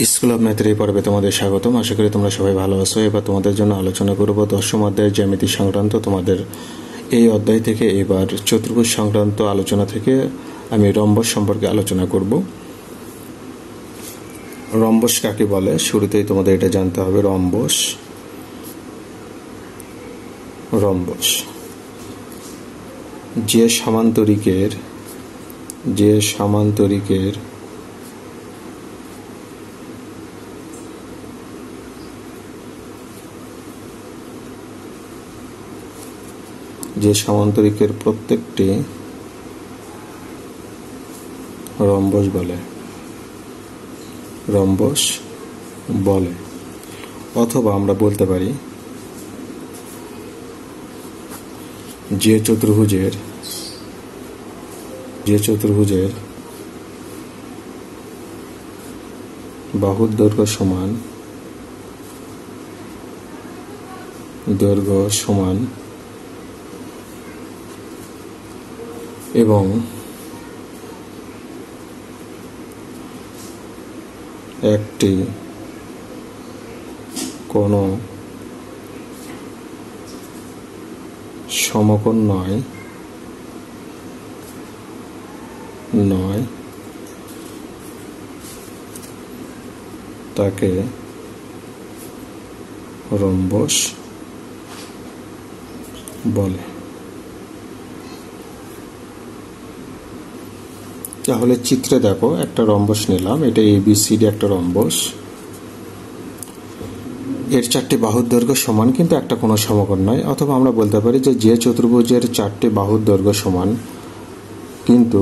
School of ম্যাথের এই পর্বে তোমাদের স্বাগতম। আশা করি তোমরা সবাই ভালো আছো। এবার তোমাদের জন্য আলোচনা করব দশম অধ্যায়ের জ্যামিতি সংক্রান্ত। তোমাদের এই অধ্যায় থেকে এবার চতুর্ভুজ সংক্রান্ত আলোচনা থেকে আমি রম্বস সম্পর্কে আলোচনা করব। রম্বস কাকে বলে শুরুতেই তোমাদের এটা জানতে হবে। রম্বস যে সামান্তরিকের প্রত্যেকটি রম্বস বলে অথবা আমরা বলতে পারি যে চতুর্ভুজের বাহুর দৈর্ঘ্য সমান এবং একটি কোনো সমকোণ নয় তাকে রম্বস বলে। তাহলে চিত্রে দেখো একটা রম্বস নিলাম, এটা ABCD একটা রম্বস। এর চারটি বাহুর দৈর্ঘ্য সমান কিন্তু একটা কোনো সমকোণ নয়। অথবা আমরা বলতে পারি যে চতুর্ভুজের চারটি বাহুর দৈর্ঘ্য সমান কিন্তু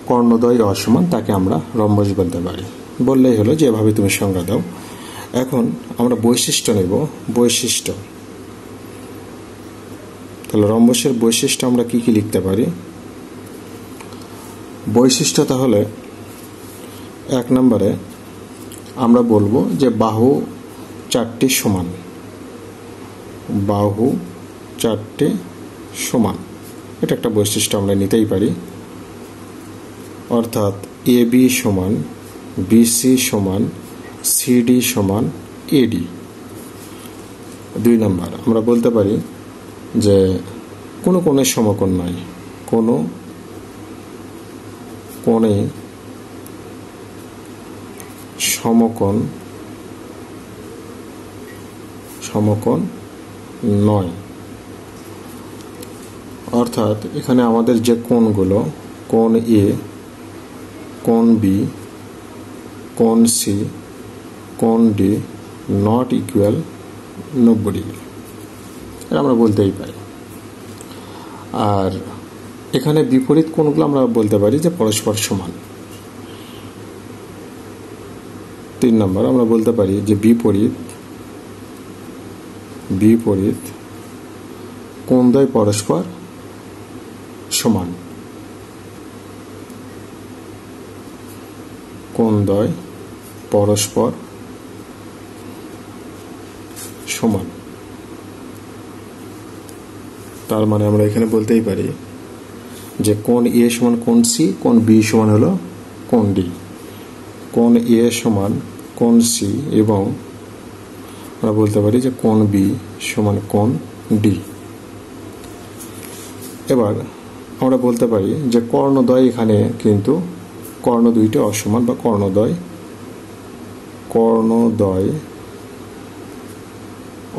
কর্ণদ্বয় অসমান তাকে আমরা রম্বস বলতে পারি। বললেই হলো যে এভাবে তুমি সংজ্ঞা দাও। এখন আমরা বৈশিষ্ট্য নেব। তাহলে রম্বসের বৈশিষ্ট্য আমরা কি লিখতে পারি? বৈশিষ্ট্য তাহলে এক নম্বরে আমরা বলবো যে বাহু চারটি সমান। এটা একটা বৈশিষ্ট্য আমরা নিতেই পারি। অর্থাৎ AB সমান BC সমান CD সমান AD। দুই নম্বর আমরা বলতে পারি যে কোনো কোণের সমকোণ নয়, কোনো কোণে সমকোণ নয়। অর্থাৎ এখানে আমাদের যে কোণগুলো, কোণ A, কোণ B, কোণ C, কোণ D নট ইকুয়াল 90 ডিগ্রি, এটা আমরা বলতেই পারি। আর এখানে বিপরীত কোণগুলো আমরা বলতে পারি যে পরস্পর সমান। তিন নম্বর আমরা বলতে পারি যে বিপরীত কোণদ্বয় পরস্পর সমান। তার মানে আমরা এখানে বলতেই পারি যে কোণ A সমান কোণ C, কোণ B সমান হলো কোণ D, কোণ A সমান কোণ C এবং আমরা বলতে পারি যে কোণ B সমান কোণ D। এবার আমরা বলতে পারি যে কর্ণদ্বয় এখানে কিন্তু কর্ণ দুইটা অসমান বা কর্ণদ্বয়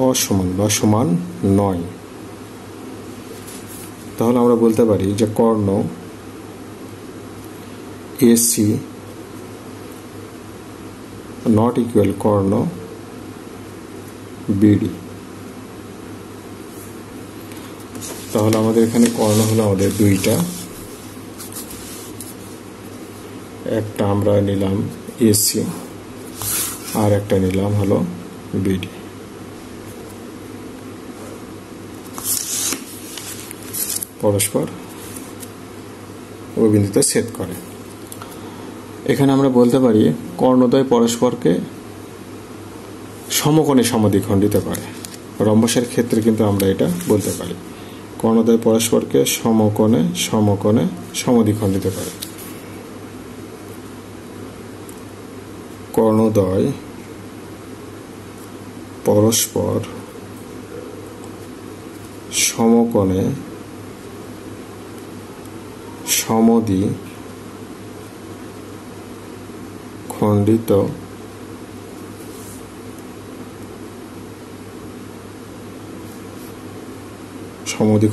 অসমান বা সমান নয়। তাহলে আমরা বলতে পারি যে কর্ণ AC not equal Karna BD। তাহলে আমাদের এখানে কর্ণ হলো আমাদের দুইটা, একটা আমরা নিলাম AC আর একটা নিলাম হলো BD। পরস্পর ওই বিন্দুতে ছেদ করে। এখানে আমরা বলতে পারি কর্ণদ্বয় পরস্পরকে সমকোণে সমদ্বিখণ্ডিত করে। রম্বসের ক্ষেত্রে কিন্তু আমরা এটা বলতে পারি কর্ণদ্বয় পরস্পরকে সমকোণে সমদ্বিখণ্ডিত করে। কর্ণদ্বয় পরস্পর সমকোণে সমদ্বি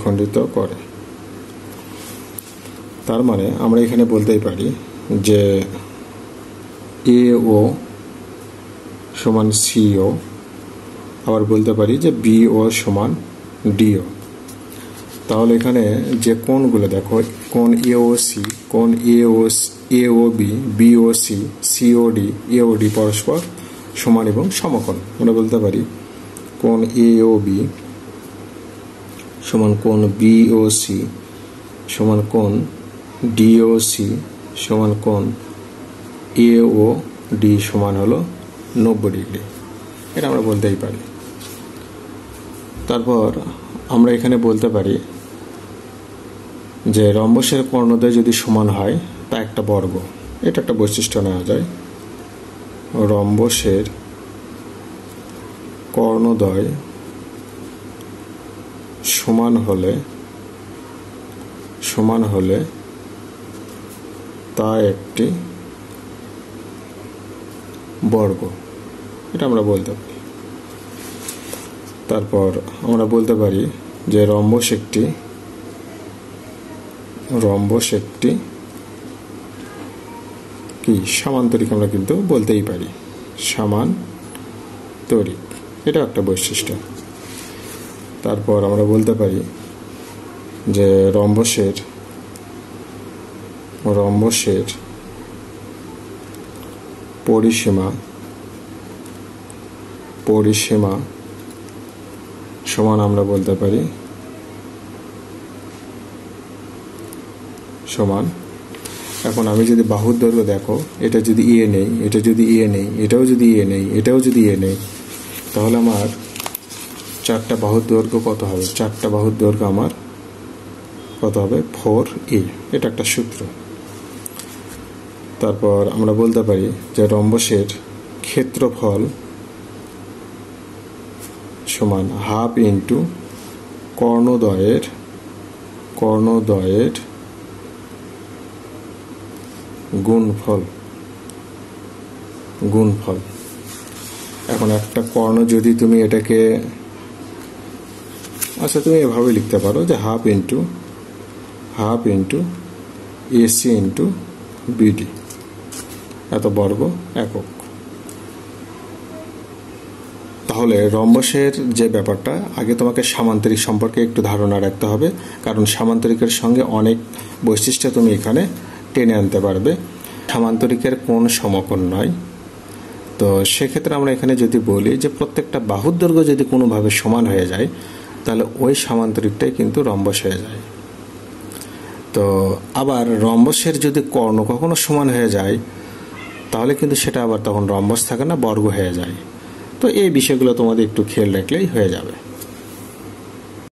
খণ্ডিত করে। তার মানে আমরা এখানে বলতেই পারি যে AO সমান CO, আবার বলতে পারি যে BO সমান DO। তাহলে এখানে যে কোণগুলো দেখো, কোণ AOC, কোণ AOB, BOC, COD, AOD পরস্পর সমান এবং সমকোণ। আমরা বলতে পারি কোণ AOB সমান কোণ BOC সমান কোণ DOC সমান কোণ AOD সমান হলো 90 ডিগ্রি। এটা আমরা বলতেই পারি। তারপর আমরা এখানে বলতে পারি যে রম্বসের কর্ণদ্বয় যদি সমান হয় তা একটা বর্গ। এটা একটা বৈশিষ্ট্য নেওয়া যায়। রম্বসের কর্ণদ্বয় সমান হলে তা একটি বর্গ। এটা আমরা বলতে পারি। তারপর আমরা বলতে পারি যে রম্বস একটি কি সামান্তরিক, আমরা কিন্তু বলতেই পারি সামান্তরিক। এটা একটা বৈশিষ্ট্য। তারপর আমরা বলতে পারি যে রম্বসের পরিসীমা সমান আমরা বলতে পারি সমান। এখন আমি যদি বাহুর দৈর্ঘ্য দেখো, এটা যদি এ নেই, এটা যদি এ নেই, এটাও যদি এ নেই, এটাও যদি এ নেই, তাহলে আমার চারটা বাহুর দৈর্ঘ্য কত হবে? চারটা বাহুর দৈর্ঘ্য আমার কত হবে? 4a। এটা একটা সূত্র। তারপর আমরা বলতে পারি যে রম্বসের ক্ষেত্রফল সমান হাফ ইন্টু কর্ণদ্বয়ের গুণফল। এখন একটা কর্ণ যদি তুমি এটাকে, আচ্ছা তুমি এভাবে লিখতে পারো যে half into AC into BD, এত বর্গ একক। তাহলে রম্বসের যে ব্যাপারটা, আগে তোমাকে সামান্তরিক সম্পর্কে একটু ধারণা রাখতে হবে, কারণ সামান্তরিকের সঙ্গে অনেক বৈশিষ্ট্য তুমি এখানে টেনে আনতে পারবে। সামান্তরিকের কোণ সমকোণ নয়। তো সেক্ষেত্রে আমরা এখানে যদি বলি যে প্রত্যেকটা বাহুর দৈর্ঘ্য যদি কোনোভাবে সমান হয়ে যায়, তাহলে ওই সামান্তরিকটাই কিন্তু রম্বস হয়ে যায়। তো আবার রম্বসের যদি কর্ণ কখনো সমান হয়ে যায়, তাহলে কিন্তু সেটা আবার তখন রম্বস থাকে না, বর্গ হয়ে যায়। তো এই বিষয়গুলো তোমাদের একটু খেয়াল রাখলেই হয়ে যাবে।